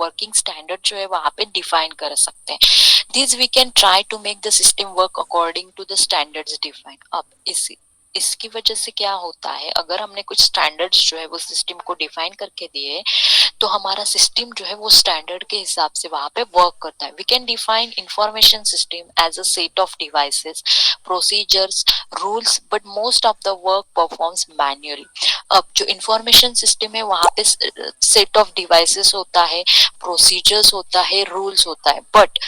Working standard जो है वहां पे डिफाइन कर सकते हैं. This we can try to make the system work according to the standards define. अब इसकी वजह से क्या होता है, अगर हमने कुछ स्टैंडर्ड्स जो है वो सिस्टम को डिफाइन करके दिए तो हमारा सिस्टम जो है वो स्टैंडर्ड के हिसाब से वहां पे वर्क करता है. We can define information system as a set of devices, procedures, rules, but most of the work performs manually. अब जो इंफॉर्मेशन सिस्टम है वहां पे सेट ऑफ डिवाइसेस होता है, प्रोसीजर्स होता है, रूल्स होता है, but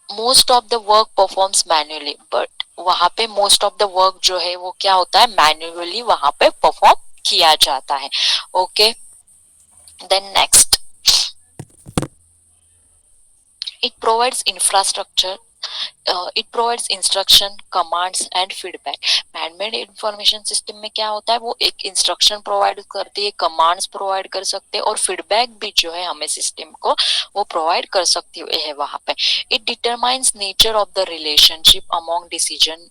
most of the work performs manually. But वहां पे मोस्ट ऑफ द वर्क जो है वो क्या होता है, मैन्युअली वहां पे परफॉर्म किया जाता है. Okay, then next, it provides infrastructure, it provides instruction, commands and feedback. Manmade information system में क्या होता है, वो एक इंस्ट्रक्शन प्रोवाइड करती है, कमांड्स प्रोवाइड कर सकते हैं और फीडबैक भी जो है हमें सिस्टम को वो प्रोवाइड कर सकती है वहां पे. It determines nature of the relationship among decision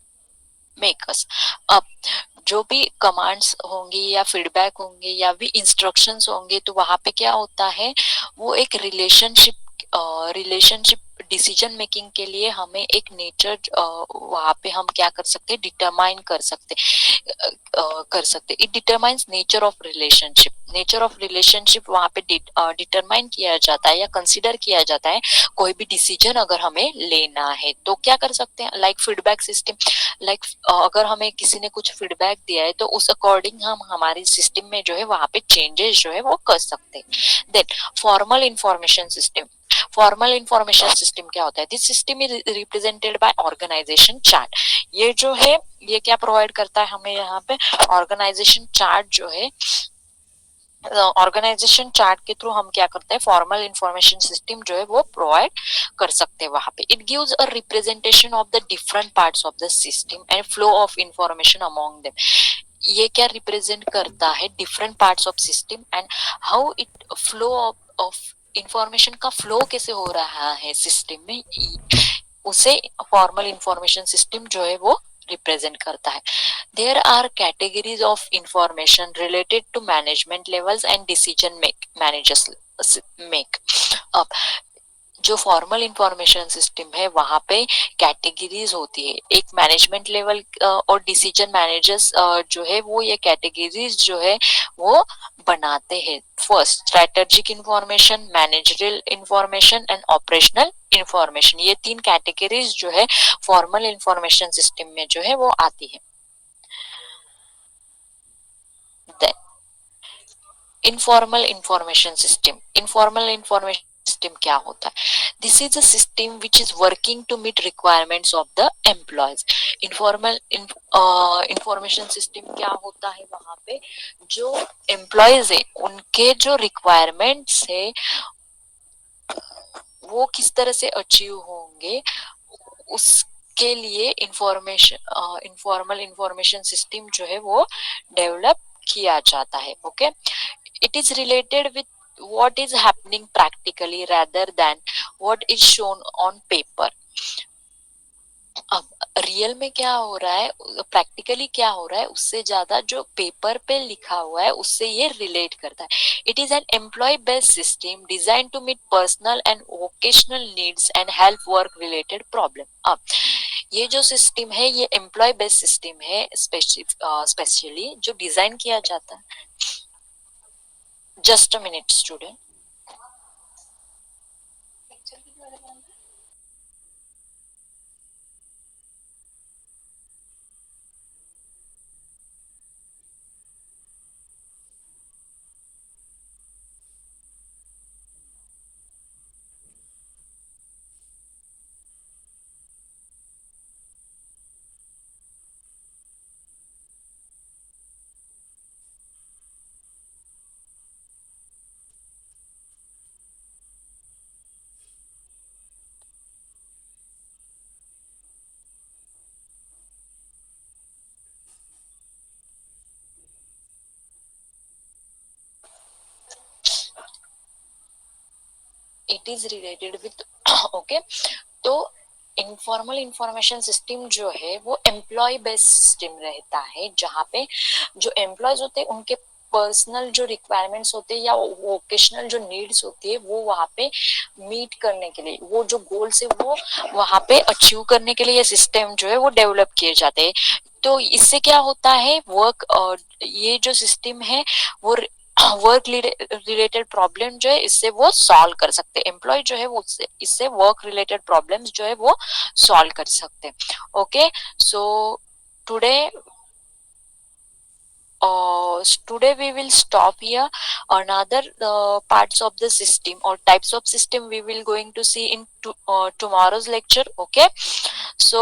makers. अब जो भी कमांड्स होंगी या फीडबैक होंगे या भी इंस्ट्रक्शंस होंगे तो वहां पे क्या होता है, वो एक रिलेशनशिप डिसीजन मेकिंग के लिए हमें एक नेचर वहां पे हम क्या कर सकते हैं, डिटरमाइन कर सकते. It determines nature of relationship. Nature of relationship वहां पे डिटरमाइन किया जाता है या कंसीडर किया जाता है. कोई भी डिसीजन अगर हमें लेना है तो क्या कर सकते हैं, लाइक फीडबैक सिस्टम. लाइक अगर हमें किसी ने कुछ फीडबैक दिया है तो उस अकॉर्डिंग हम हमारी सिस्टम में जो है वहां पे चेंजेस जो है वो कर सकते हैं. Then formal information system. Formal information system क्या होता है, this system is represented by organisation chart. ये जो है ये क्या प्रोवाइड करता है हमें, यहाँ पे ऑर्गेनाइजेशन चार्ट जो है, ऑर्गेनाइजेशन चार्ट के थ्रू हम क्या करते हैं, फॉर्मल इंफॉर्मेशन सिस्टम जो है वो प्रोवाइड कर सकते हैं वहां पे. It gives a representation of the different parts of the system and flow of information among them. ये क्या रिप्रेजेंट करता है, different parts of system and how it flow of information का फ्लो कैसे हो रहा है सिस्टम में, उसे फॉर्मल इंफॉर्मेशन सिस्टम जो है वो रिप्रेजेंट करता है. There are categories of information related to management levels and decision managers make. अब जो फॉर्मल इंफॉर्मेशन सिस्टम है वहां पे कैटेगरीज होती है, एक मैनेजमेंट लेवल और डिसीजन मैनेजर्स जो है वो ये कैटेगरीज जो है वो बनाते हैं. First strategic information, managerial information end operational information. ये तीन कैटेगरीज जो है फॉर्मल इंफॉर्मेशन सिस्टम में जो है वो आती है. Informal information system. Informal information system क्या होता है, this is a system which is working to meet requirements of the employees. Informal information system क्या होता है, वहां पे जो एम्प्लॉयज है उनके जो रिक्वायरमेंट्स है वो किस तरह से अचीव होंगे, उसके लिए इनफॉर्मल इंफॉर्मेशन सिस्टम जो है वो डेवलप किया जाता है. Okay, it is related with what is happening practically rather than what is shown on paper. अब रियल में क्या हो रहा है, प्रैक्टिकली क्या हो रहा है, उससे ज्यादा जो पेपर पे लिखा हुआ है उससे ये रिलेट करता है. It is an employ based system design to meet personal and vocational needs and help work related problem. अब ये जो सिस्टम है ये एम्प्लॉय बेस्ड सिस्टम है, स्पेशली जो डिजाइन किया जाता है. Just a minute, student. It is related with okay. तो इनफॉर्मल इंफॉर्मेशन सिस्टम जो है वो एम्प्लॉय बेस्ड सिस्टम रहता है, जहाँ पे जो एम्प्लॉयज होते हैं उनके पर्सनल जो रिक्वायरमेंट्स होते हैं या वोकेशनल जो नीड्स होती है वो वहाँ पे मीट करने के लिए, वो जो गोल्स है वो वहाँ पे अचीव करने के लिए ये सिस्टम जो है वो डेवलप किए जाते हैं। तो इससे क्या होता है, ये जो सिस्टम है वो वर्क रिलेटेड प्रॉब्लम जो है इससे वो सॉल्व कर सकते हैं। एम्प्लॉय जो है वो इससे वर्क रिलेटेड प्रॉब्लम्स जो है वो सॉल्व कर सकते हैं। Okay, so today today we will stop here. Another parts of the system or types of system we will going to see in tomorrow's lecture. Okay, so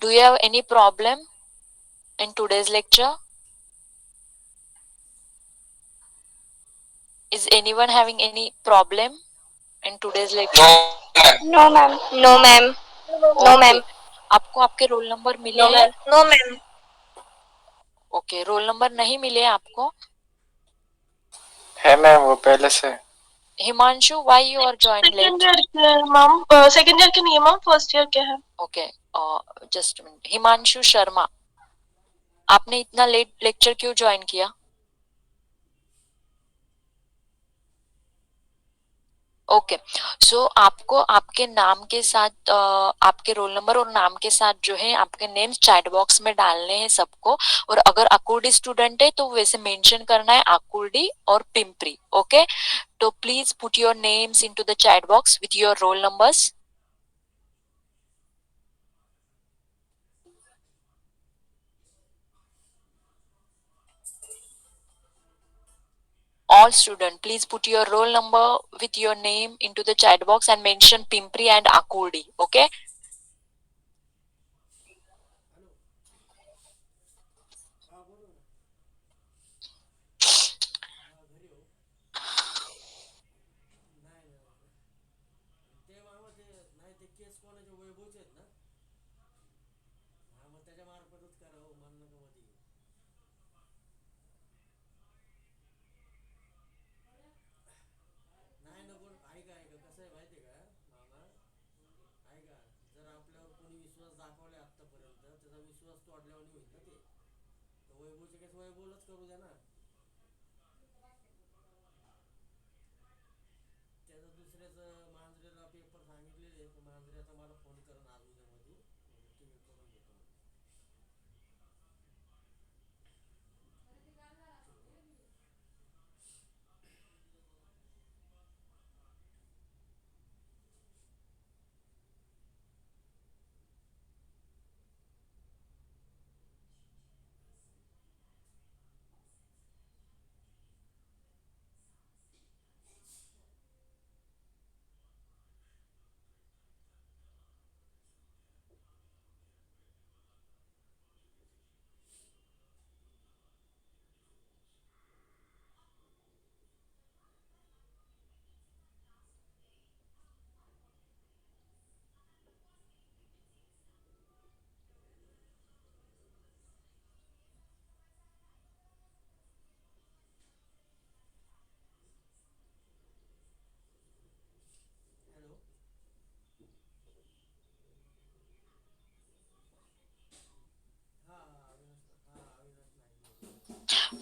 do you have any problem in today's lecture? Is anyone having any problem in today's lecture? No, ma'am. No, ma'am. No, Okay, ma'am. आपको आपके roll number मिले No, हैं? ma'am. No, ma'am. Okay, roll number नहीं मिले आपको? है ma'am, वो पहले से। Himanshu, why you are join late? Second year के है मैम, सेकंड ईयर के नहीं है मैम, फर्स्ट ईयर के है। Okay, just minute. Himanshu Sharma, आपने इतना लेट लेक्चर क्यों ज्वाइन किया? ओके, सो आपको आपके नाम के साथ आपके रोल नंबर और नाम के साथ जो है आपके नेम्स चैट बॉक्स में डालने हैं सबको। और अगर आकुर्डी स्टूडेंट है तो वैसे मेंशन करना है आकुर्डी और पिंपरी। ओके, तो please put your names into the chat box with your roll numbers. All student, please put your roll number with your name into the chat box and mention Pimpri and Akurdi. Okay.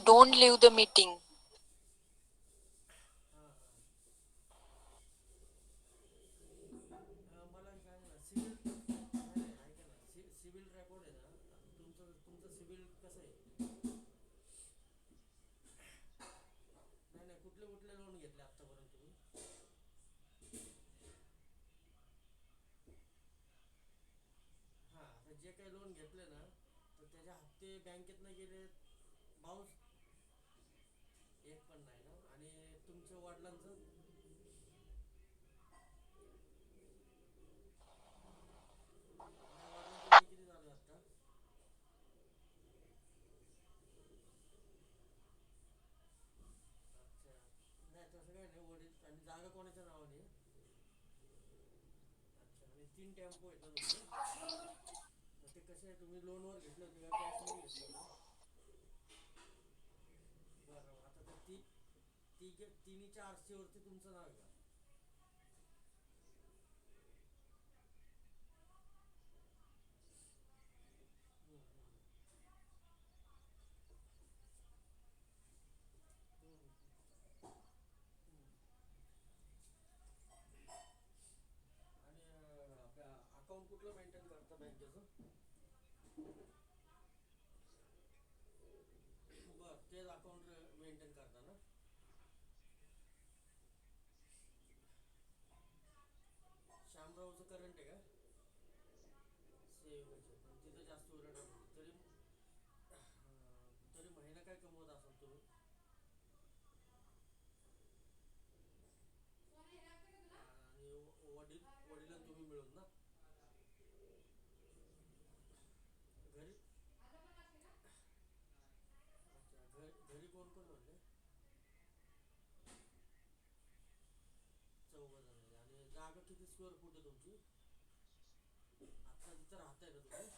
Don't leave the meeting. बँकेचं बरं तेच account maintain करता ना श्यामरावचं current आहे का सेविंगचे पण तिथं जास्त उरट तरी तरी महिना काय कमवत असाल तुम्ही आणि वडील तुम्ही मिळून ना घरी अच्छा घरी कोण कोण म्हणले चौघ जण आहे आणि जागा किती स्क्वेअर फूट आहे तुमची आत्ता तिथं राहताय ना तुम्ही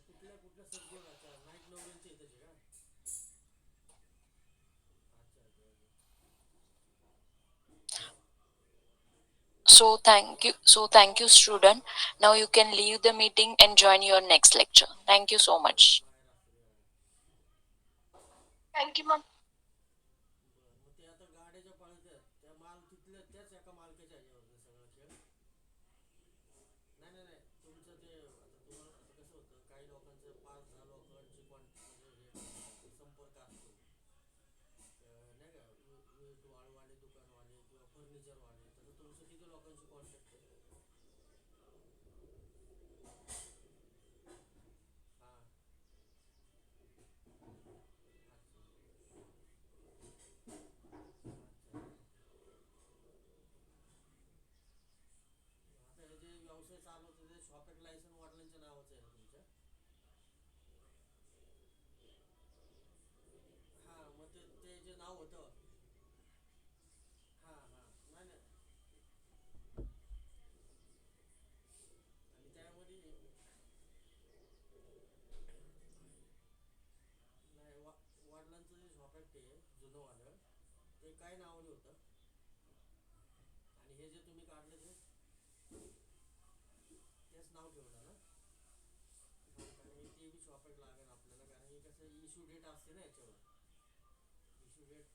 कुठल्या कुठल्या सद्गुणाच्या नाईट नवऱ्यांच्या इथेच आहे का अच्छा अच्छा Thank you, student. Now you can leave the meeting and join your next lecture. Thank you so much. बाहेर असते Thank you, ma'am. बरं मग ते आता गाड्याच्या पळत्यात त्या माल तिथल्या त्याच एका मालकाच्या ह्याच्यावर सगळं खेळ नाही तुमचं ते आता तुम्हाला आता कसं होतं काही लोकांचं 5-10 लोकांची म्हणजे हे संपर्क असतो नाही का वीट वाळूवाले दुकानवाले किंवा फर्निचरवाले तसं तुमचं किती लोकांची कॉन्टॅक्ट आहे हां अच्छा अच्छा आता हे जे व्यवसाय चालवतं ते शॉप एक लायसन वडिलांच्या नावाचं आहे ना तुमच्या हां मग ते जे नाव होतं हां हां नाही आणि त्यामध्ये नाही वडिलांचं जे शॉप आहे ते जुनंवालं ते काय नावाने होतं आणि हे जे तुम्ही काढलं तेच नाव ठेवलं ना हां कारण हे ते बी शॉप एक लागेल आपल्याला कारण हे कसं इश्यू डेट असते ना याच्यावर इश्यू डेट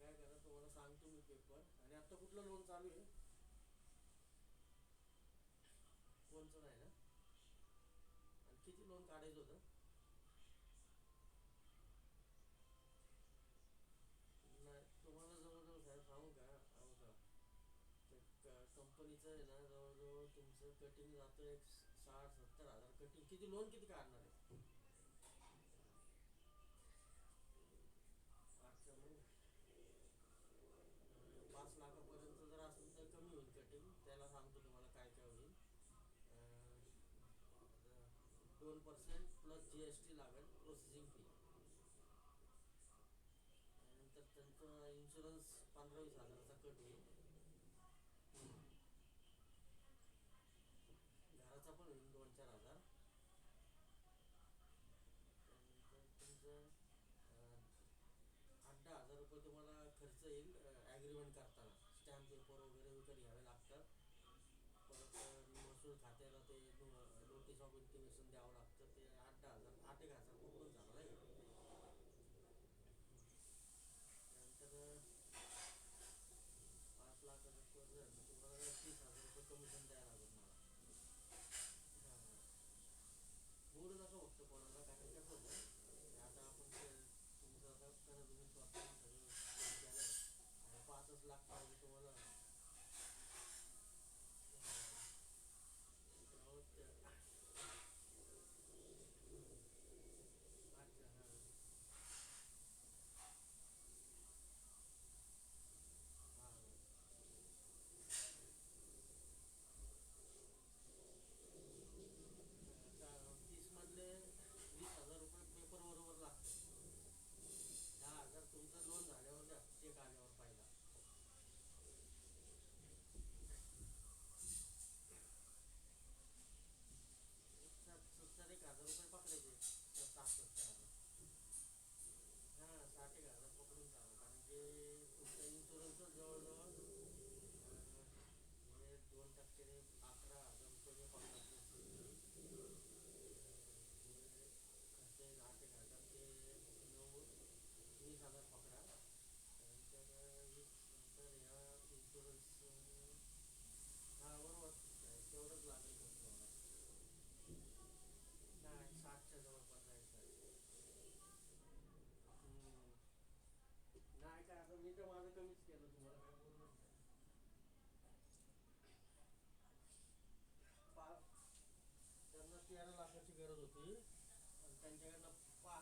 काय करा तुम्हाला सांगतो मी पेपर आणि आता कुठलं लोन चालू आहे कोणचं नाही ना आणि किती लोन काढायचं होतं नाही तुम्हाला जवळजवळ साहेब सांगू का अहो का ते कंपनीचं आहे ना जवळजवळ तुमचं कटिंग जातं एक 60-70 हजार कटिंग किती लोन किती काढणार आहे अच्छा मग 5 लाखापर्यंत जर असेल तर कमी होईल कटिंग त्याला सांगतो तुम्हाला काय काय होईल 2% प्लस GST लागेल प्रोसेसिंग फी नंतर त्यांचं इन्शुरन्स 15-20 हजाराचा कट होईल घराचा पण होईल 2-4 हजार त्यानंतर तुमचं 8-10 हजार रुपये तुम्हाला खर्च येईल ॲग्रीमेंट करताना स्टॅम्प पेपर वगैरे विकत घ्यावे लागतात परत महसूल खात्याला ते नोटीस ऑफ इंटिमेशन द्यावं लागतं ते 8-10 हजार 8-1 हजार पकडून झालं नाही का त्यानंतर 5 लाखाचं कर्ज आहे तुम्हाला 30 हजार रुपये कमिशन द्यायला लागेल मला हां हां बोलू नका फक्त कोणाला कारण कसं होतं आता आपण ते तुमचं आता करा तुम्ही स्वतः सगळं केलं आणि 5 लाख पाहिजे तुम्हाला अच्छा हां हां 30 मधले 20 हजार रुपये पेपर बरोबर लागतात 10 हजार तुमचं लोन झाल्यावर द्या चेक आल्यावर पहिला 70-1 हजार रुपये पकडायचे 60-70 हजार हां 60-1 हजार पकडून चालू कारण की तुमचा इन्शुरन्सच जवळजवळ हे 2% 11 हजार रुपये पकडा खर्च 8-1 हजार ते 20 हजार पकडा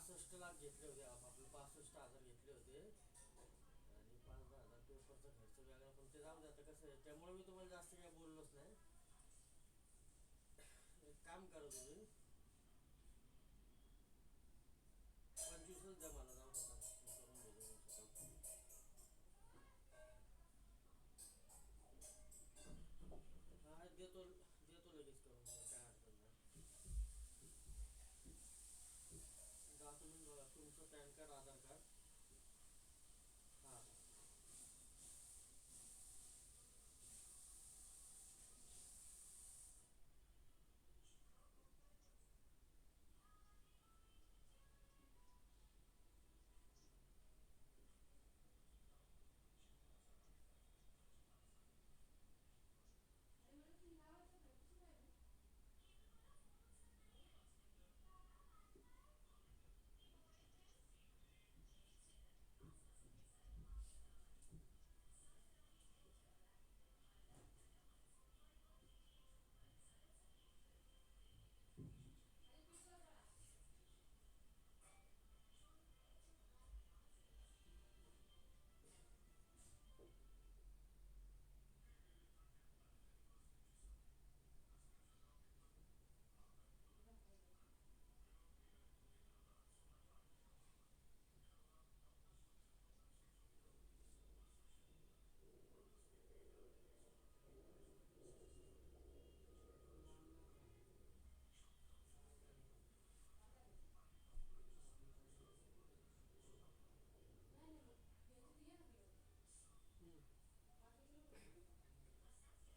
65 लाख घेतले होते आपले 65,000 घेतले होते आणि 5-10 हजार पेपरचा खर्च वेगळा, पण ते जाऊन जातं कसं आहे, त्यामुळे मी तुम्हाला जास्त काही बोललोच नाही. एक काम करा तुम्ही 25च द्या मला, जाऊन आता मी करून घेतो तुमचं काम. हा देतो देतो लगेच करून, काय अडचण नाही. डॉक्युमेंट बघा, तुमचं पॅन कार्ड, आधार कार्ड. हां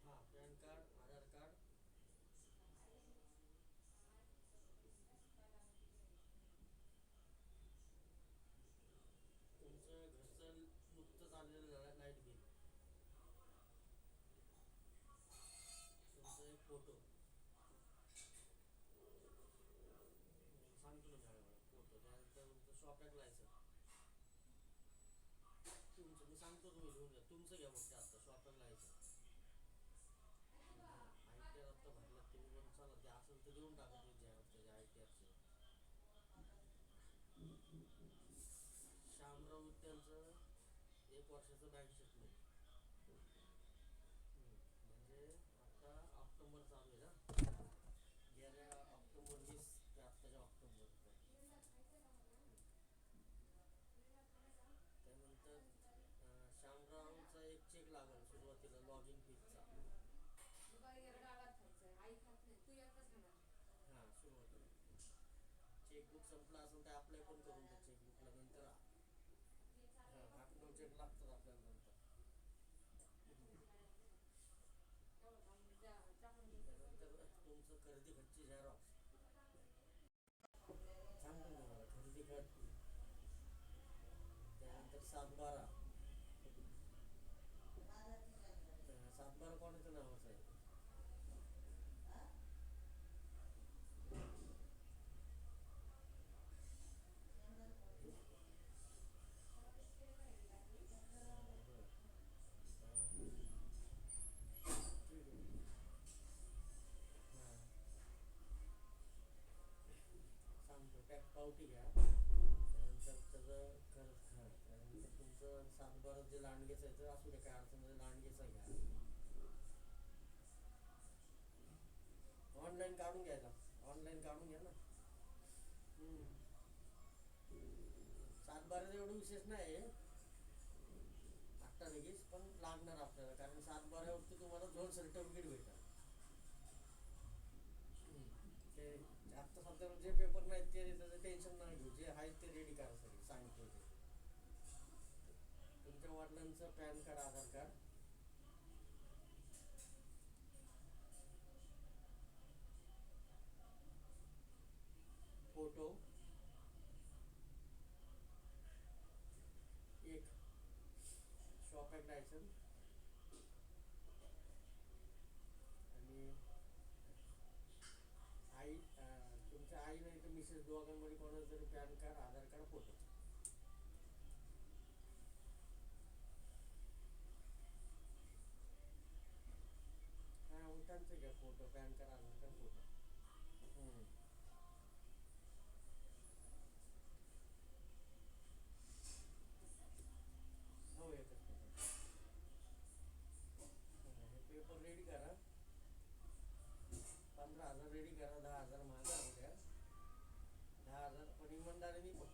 हां पॅन कार्ड, आधार कार्ड, तुमचं घरचं नुकतंच आलेलं लाईट बिल, तुमचा एक फोटो, सांगतो ना मॅडम, फोटो, त्यानंतर तुमचं शॉप ॲक्ट लायसन, तुमचं मी सांगतो, तुम्ही लिहून घ्या, तुमचं घ्या फक्त आत्ता shop act license. I T R आत्ता भरल्यात तुम्ही, पण चला ते असेल तर देऊन टाका तुम्ही झेरॉक्स त्याच्या आय टी आरचे. श्यामराव विट्यांचं 1 वर्षाचं बँक स्टेटमेंट, म्हणजे आता ऑक्टोबर चालू आहे ना, गेल्या ऑक्टोबर 20 ते आत्ताच्या ऑक्टोबरपर्यंत. त्यानंतर श्यामरावचा एक चेक लागेल सुरुवातीला लॉग इन फीजचा. हां सुरुवातीला चेकबुक संपलं असेल तर अप्लाय पण करून द्या चेकबुकला, नंतर हां 8-9 चेक लागतात आपल्याला नंतर. त्यानंतर तुमचं खरेदी खतची झेरॉक्स, सांगतो ना मला, खरेदी खत. त्यानंतर 7/12, 7/12 कोणाच्या नावाचं आहे? बरं ठीक आहे. हां सांगतो, टॅक्स पावती घ्या, त्यानंतर त्याचं खर्च, हां त्यानंतर तुमचं 7/12 जे लांडगेचं आहे ते असू दे, काय अडचण नाही, लांडगेचं घ्या. ऑनलाईन काढून घ्यायचा, ऑनलाईन काढून घ्या ना. 7/12 एवढं विशेष नाही आहे आत्ता लगेच, पण लागणार आपल्याला, कारण 7/12 वरती तुम्हाला झोन सर्टिफिकेट भेटेल. ते आत्ता सध्या जे पेपर नाहीत ते त्याचं टेन्शन नाही घेऊ, जे आहेत ते रेडी करा सगळे सांगितलं ते. तुमच्या वडिलांचं पॅन कार्ड, आधार कार्ड, फोटो एक, शॉप ॲक्ट लायसन, आणि आई, तुमच्या आई नाही तर मिसेस दोघांमध्ये कोणाचं तरी पॅन कार्ड, आधार कार्ड, फोटो. हां मग त्यांचं घ्या फोटो, पॅन कार्ड, आधार कार्ड, फोटो.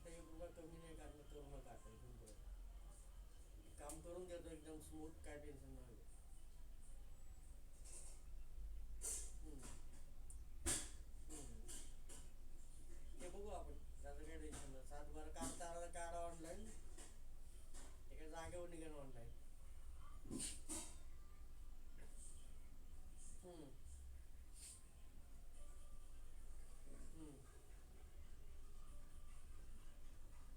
फक्त 1 रुपया कमी नाही करणं करू नका आता इथून पुढे. काम करून देतो एकदम स्मूथ, काय टेन्शन नाही. ते बघू आपण, त्याचं काही टेन्शन नाही. 7-12 काढता काढा ऑनलाईन, ते काय जागेवर निघेल ऑनलाईन.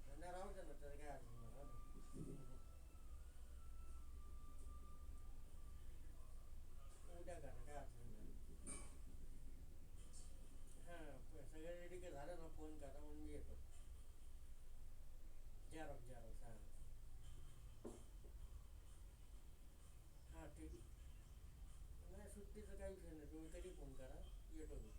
त्यांना राहू द्या ना, त्याला काय अडचण नाही, राहू दे. उद्या करा, काय अडचण नाही. हां, सगळे रेडी झालं ना, फोन करा म्हणून मी येतो. झेरॉक्स झेरॉक्स हां ठीक. नाही, सुट्टीचं काही विषय नाही, तुम्ही कधी फोन करा, येतो मी.